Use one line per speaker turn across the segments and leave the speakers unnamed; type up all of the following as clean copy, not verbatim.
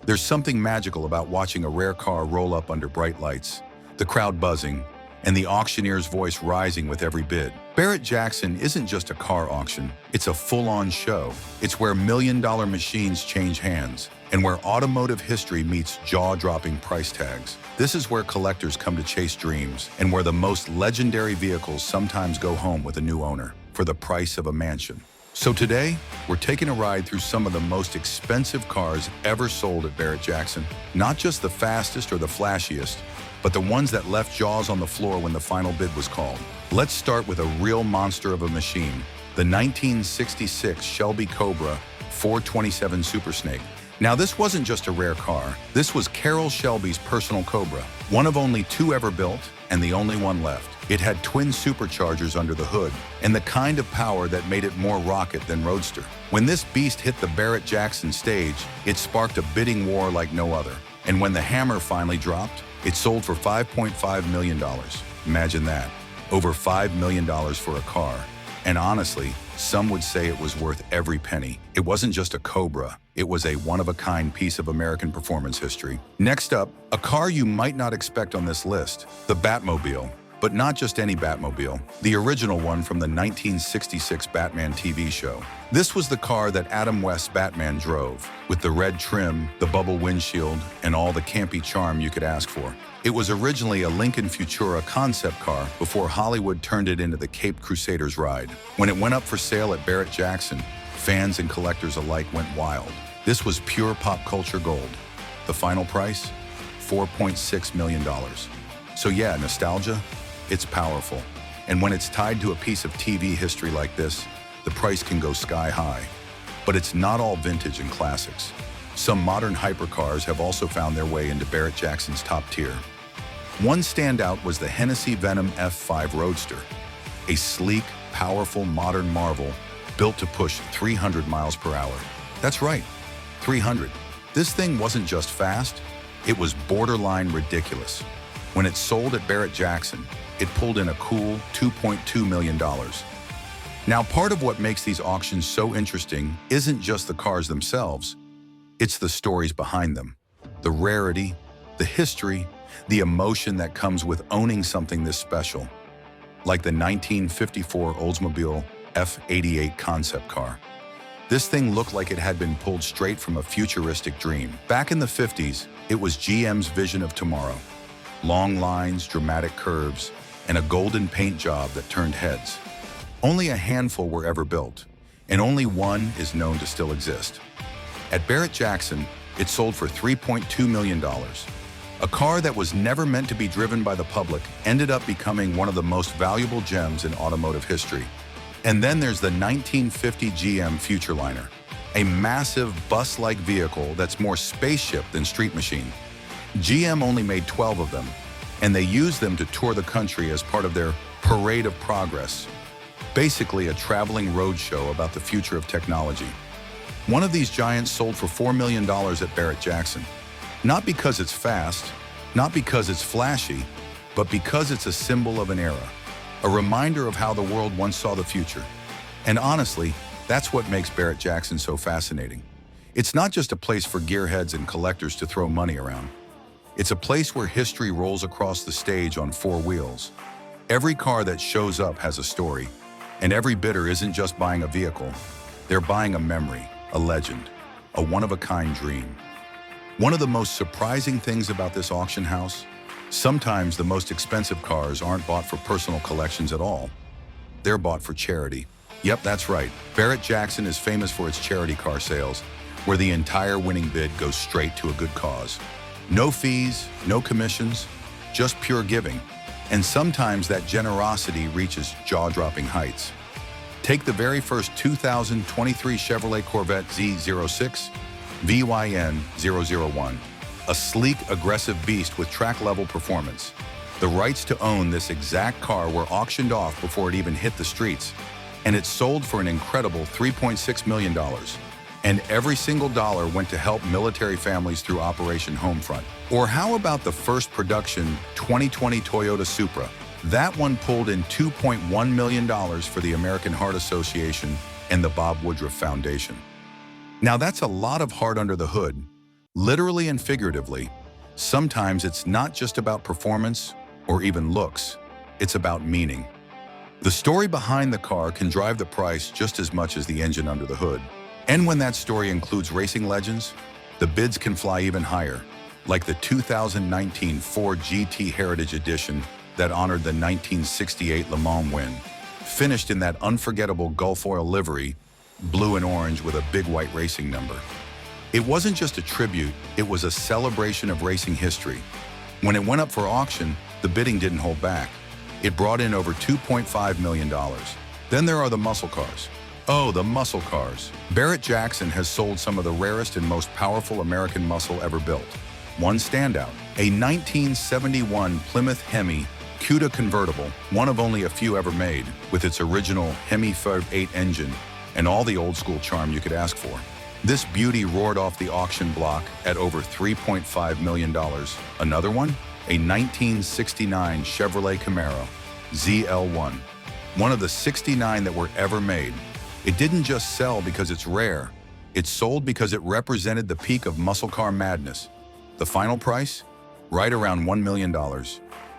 There's something magical about watching a rare car roll up under bright lights, the crowd buzzing, and the auctioneer's voice rising with every bid. Barrett-Jackson isn't just a car auction, it's a full-on show. It's where million-dollar machines change hands, and where automotive history meets jaw-dropping price tags. This is where collectors come to chase dreams, and where the most legendary vehicles sometimes go home with a new owner for the price of a mansion. So today, we're taking a ride through some of the most expensive cars ever sold at Barrett-Jackson. Not just the fastest or the flashiest, but the ones that left jaws on the floor when the final bid was called. Let's start with a real monster of a machine, the 1966 Shelby Cobra 427 Super Snake. Now, this wasn't just a rare car. This was Carroll Shelby's personal Cobra, one of only two ever built and the only one left. It had twin superchargers under the hood and the kind of power that made it more rocket than roadster. When this beast hit the Barrett-Jackson stage, it sparked a bidding war like no other. And when the hammer finally dropped, it sold for $5.5 million. Imagine that. Over $5 million for a car. And honestly, some would say it was worth every penny. It wasn't just a Cobra. It was a one-of-a-kind piece of American performance history. Next up, a car you might not expect on this list, the Batmobile. But not just any Batmobile, the original one from the 1966 Batman TV show. This was the car that Adam West's Batman drove, with the red trim, the bubble windshield, and all the campy charm you could ask for. It was originally a Lincoln Futura concept car before Hollywood turned it into the Caped Crusaders ride. When it went up for sale at Barrett-Jackson, fans and collectors alike went wild. This was pure pop culture gold. The final price? $4.6 million. So yeah, nostalgia? It's powerful. And when it's tied to a piece of TV history like this, the price can go sky high. But it's not all vintage and classics. Some modern hypercars have also found their way into Barrett-Jackson's top tier. One standout was the Hennessy Venom F5 Roadster, a sleek, powerful modern marvel built to push 300 miles per hour. That's right, 300. This thing wasn't just fast, it was borderline ridiculous. When it sold at Barrett-Jackson, it pulled in a cool $2.2 million. Now, part of what makes these auctions so interesting isn't just the cars themselves, it's the stories behind them. The rarity, the history, the emotion that comes with owning something this special. Like the 1954 Oldsmobile F88 concept car. This thing looked like it had been pulled straight from a futuristic dream. Back in the 50s, it was GM's vision of tomorrow. Long lines, dramatic curves, and a golden paint job that turned heads. Only a handful were ever built, and only one is known to still exist. At Barrett-Jackson, it sold for $3.2 million. A car that was never meant to be driven by the public ended up becoming one of the most valuable gems in automotive history. And then there's the 1950 GM Futureliner, a massive bus-like vehicle that's more spaceship than street machine. GM only made 12 of them, and they used them to tour the country as part of their Parade of Progress, basically a traveling road show about the future of technology. One of these giants sold for $4 million at Barrett-Jackson, not because it's fast, not because it's flashy, but because it's a symbol of an era, a reminder of how the world once saw the future. And honestly, that's what makes Barrett-Jackson so fascinating. It's not just a place for gearheads and collectors to throw money around. It's a place where history rolls across the stage on four wheels. Every car that shows up has a story, and every bidder isn't just buying a vehicle. They're buying a memory, a legend, a one-of-a-kind dream. One of the most surprising things about this auction house, sometimes the most expensive cars aren't bought for personal collections at all. They're bought for charity. Yep, that's right. Barrett-Jackson is famous for its charity car sales, where the entire winning bid goes straight to a good cause. No fees, no commissions, just pure giving. And sometimes that generosity reaches jaw-dropping heights. Take the very first 2023 Chevrolet Corvette Z06 VYN-001, a sleek, aggressive beast with track-level performance. The rights to own this exact car were auctioned off before it even hit the streets, and it sold for an incredible $3.6 million. And every single dollar went to help military families through Operation Homefront. Or how about the first production 2020 Toyota Supra? That one pulled in $2.1 million for the American Heart Association and the Bob Woodruff Foundation. Now that's a lot of heart under the hood, Literally and figuratively, sometimes it's not just about performance or even looks, it's about meaning. The story behind the car can drive the price just as much as the engine under the hood. And when that story includes racing legends, the bids can fly even higher, like the 2019 Ford GT Heritage Edition that honored the 1968 Le Mans win, finished in that unforgettable Gulf oil livery, blue and orange with a big white racing number. It wasn't just a tribute, it was a celebration of racing history. When it went up for auction, the bidding didn't hold back. It brought in over $2.5 million. Then there are the muscle cars. Oh, the muscle cars. Barrett-Jackson has sold some of the rarest and most powerful American muscle ever built. One standout, a 1971 Plymouth Hemi Cuda convertible, one of only a few ever made, with its original Hemi Ford 8 engine and all the old school charm you could ask for. This beauty roared off the auction block at over $3.5 million. Another one? A 1969 Chevrolet Camaro ZL1, one of the 69 that were ever made. It didn't just sell because it's rare, it sold because it represented the peak of muscle car madness. The final price? Right around $1 million.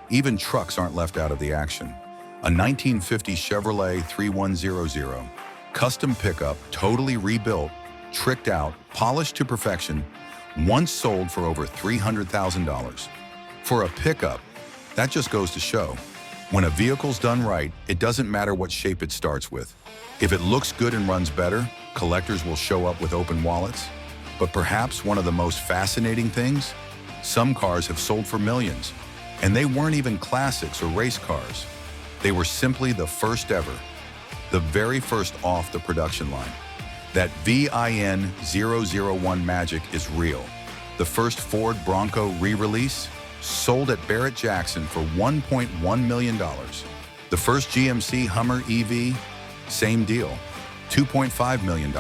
Even trucks aren't left out of the action. A 1950 Chevrolet 3100, custom pickup, totally rebuilt, tricked out, polished to perfection, once sold for over $300,000. For a pickup, that just goes to show. When a vehicle's done right, it doesn't matter what shape it starts with. If it looks good and runs better, collectors will show up with open wallets. But perhaps one of the most fascinating things? Some cars have sold for millions, and they weren't even classics or race cars. They were simply the first ever, the very first off the production line. That VIN 001 magic is real. The first Ford Bronco re-release? Sold at Barrett-Jackson for $1.1 million. The first GMC Hummer EV? Same deal, $2.5 million.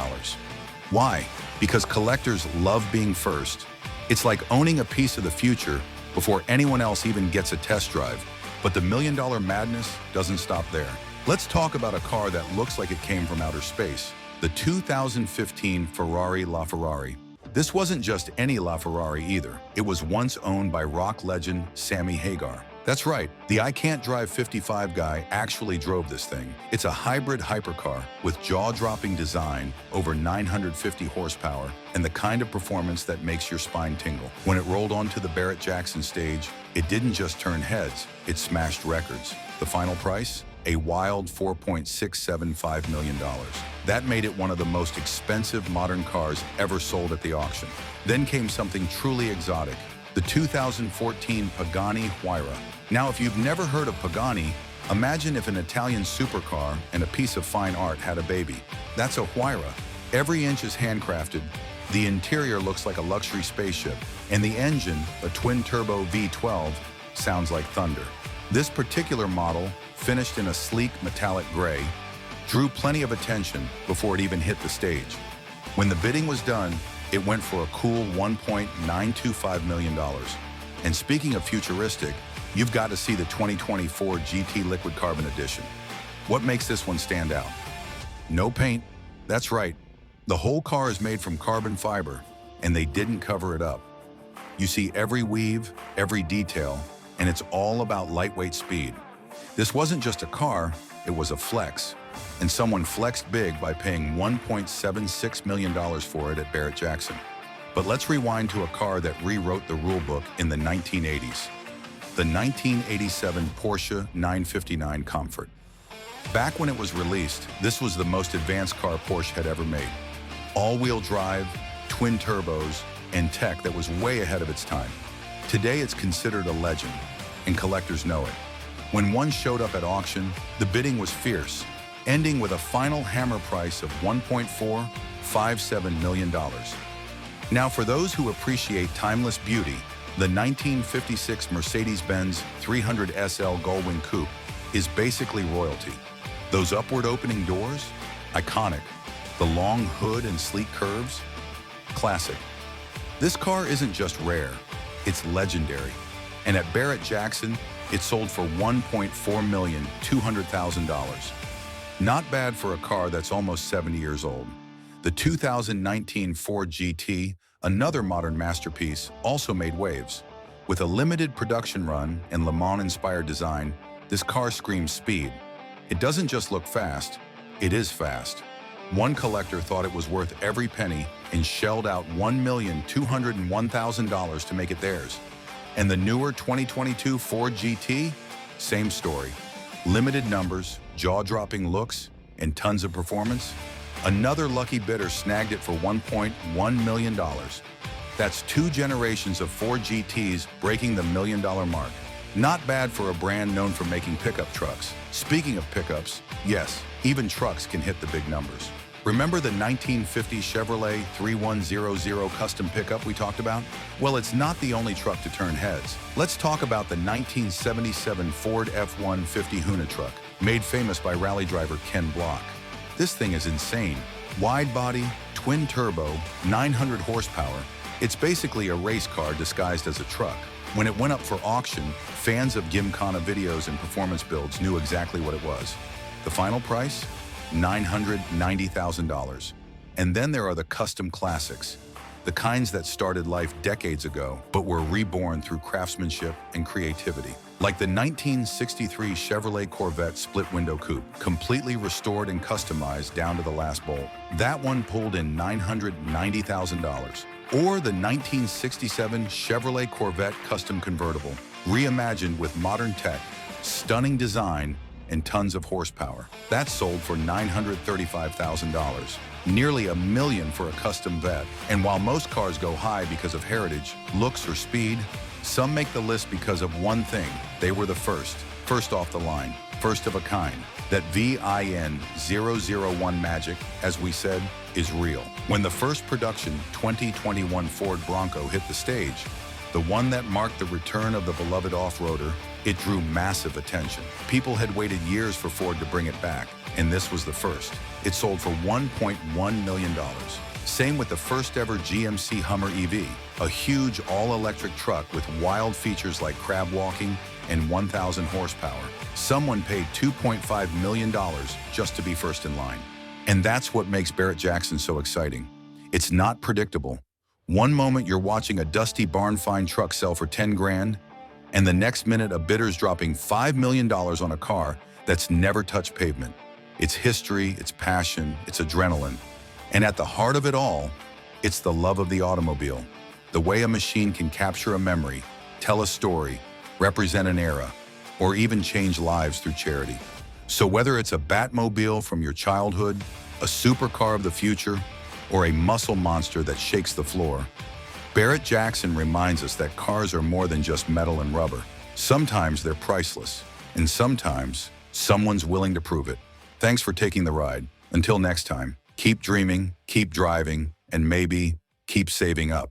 Why? Because collectors love being first. It's like owning a piece of the future before anyone else even gets a test drive. But the million-dollar madness doesn't stop there. Let's talk about a car that looks like it came from outer space. The 2015 Ferrari LaFerrari. This wasn't just any LaFerrari either. It was once owned by rock legend Sammy Hagar. That's right, the I Can't Drive 55 guy actually drove this thing. It's a hybrid hypercar with jaw-dropping design, over 950 horsepower, and the kind of performance that makes your spine tingle. When it rolled onto the Barrett-Jackson stage, it didn't just turn heads, it smashed records. The final price? A wild $4.675 million. That made it one of the most expensive modern cars ever sold at the auction. Then came something truly exotic, the 2014 Pagani Huayra. Now, if you've never heard of Pagani, imagine if an Italian supercar and a piece of fine art had a baby. That's a Huayra. Every inch is handcrafted, the interior looks like a luxury spaceship, and the engine, a twin-turbo V12, sounds like thunder. This particular model, finished in a sleek metallic gray, drew plenty of attention before it even hit the stage. When the bidding was done, it went for a cool $1.925 million. And speaking of futuristic, you've got to see the 2024 GT Liquid Carbon Edition. What makes this one stand out? No paint. That's right. The whole car is made from carbon fiber, and they didn't cover it up. You see every weave, every detail, and it's all about lightweight speed. This wasn't just a car, it was a flex. And someone flexed big by paying $1.76 million for it at Barrett-Jackson. But let's rewind to a car that rewrote the rulebook in the 1980s. The 1987 Porsche 959 Comfort. Back when it was released, this was the most advanced car Porsche had ever made. All-wheel drive, twin turbos, and tech that was way ahead of its time. Today it's considered a legend, and collectors know it. When one showed up at auction, the bidding was fierce, ending with a final hammer price of $1.457 million. Now, for those who appreciate timeless beauty, the 1956 Mercedes-Benz 300 SL Gullwing Coupe is basically royalty. Those upward opening doors? Iconic. The long hood and sleek curves? Classic. This car isn't just rare, it's legendary. And at Barrett-Jackson, it sold for $1.420,000. Not bad for a car that's almost 70 years old. The 2019 Ford GT, Another modern masterpiece also made waves. With a limited production run and Le Mans-inspired design, this car screams speed. It doesn't just look fast, it is fast. One collector thought it was worth every penny and shelled out $1,201,000 to make it theirs. And the newer 2022 Ford GT? Same story. Limited numbers, jaw-dropping looks, and tons of performance. Another lucky bidder snagged it for $1.1 million. That's 2 generations of Ford GTs breaking the $1 million mark. Not bad for a brand known for making pickup trucks. Speaking of pickups, yes, even trucks can hit the big numbers. Remember the 1950 Chevrolet 3100 custom pickup we talked about? Well, it's not the only truck to turn heads. Let's talk about the 1977 Ford F-150 Huna truck, made famous by rally driver Ken Block. This thing is insane. Wide body, twin turbo, 900 horsepower. It's basically a race car disguised as a truck. When it went up for auction, fans of Gymkhana videos and performance builds knew exactly what it was. The final price? $990,000. And then there are the custom classics, the kinds that started life decades ago, but were reborn through craftsmanship and creativity. Like the 1963 Chevrolet Corvette split-window coupe, completely restored and customized down to the last bolt. That one pulled in $990,000. Or the 1967 Chevrolet Corvette custom convertible, reimagined with modern tech, stunning design, and tons of horsepower. That sold for $935,000, nearly $1 million for a custom vet. And while most cars go high because of heritage, looks, or speed, some make the list because of one thing: they were the first off the line, first of a kind. That VIN-001 magic, as we said, is real. When the first production 2021 Ford Bronco hit the stage, the one that marked the return of the beloved off-roader, it drew massive attention. People had waited years for Ford to bring it back, and this was the first. It sold for $1.1 million. Same with the first ever GMC Hummer EV, a huge all-electric truck with wild features like crab walking and 1,000 horsepower. Someone paid $2.5 million just to be first in line. And that's what makes Barrett-Jackson so exciting. It's not predictable. One moment you're watching a dusty barn-find truck sell for 10 grand, and the next minute a bidder's dropping $5 million on a car that's never touched pavement. It's history, it's passion, it's adrenaline. And at the heart of it all, it's the love of the automobile. The way a machine can capture a memory, tell a story, represent an era, or even change lives through charity. So whether it's a Batmobile from your childhood, a supercar of the future, or a muscle monster that shakes the floor, Barrett-Jackson reminds us that cars are more than just metal and rubber. Sometimes they're priceless, and sometimes someone's willing to prove it. Thanks for taking the ride. Until next time, keep dreaming, keep driving, and maybe keep saving up.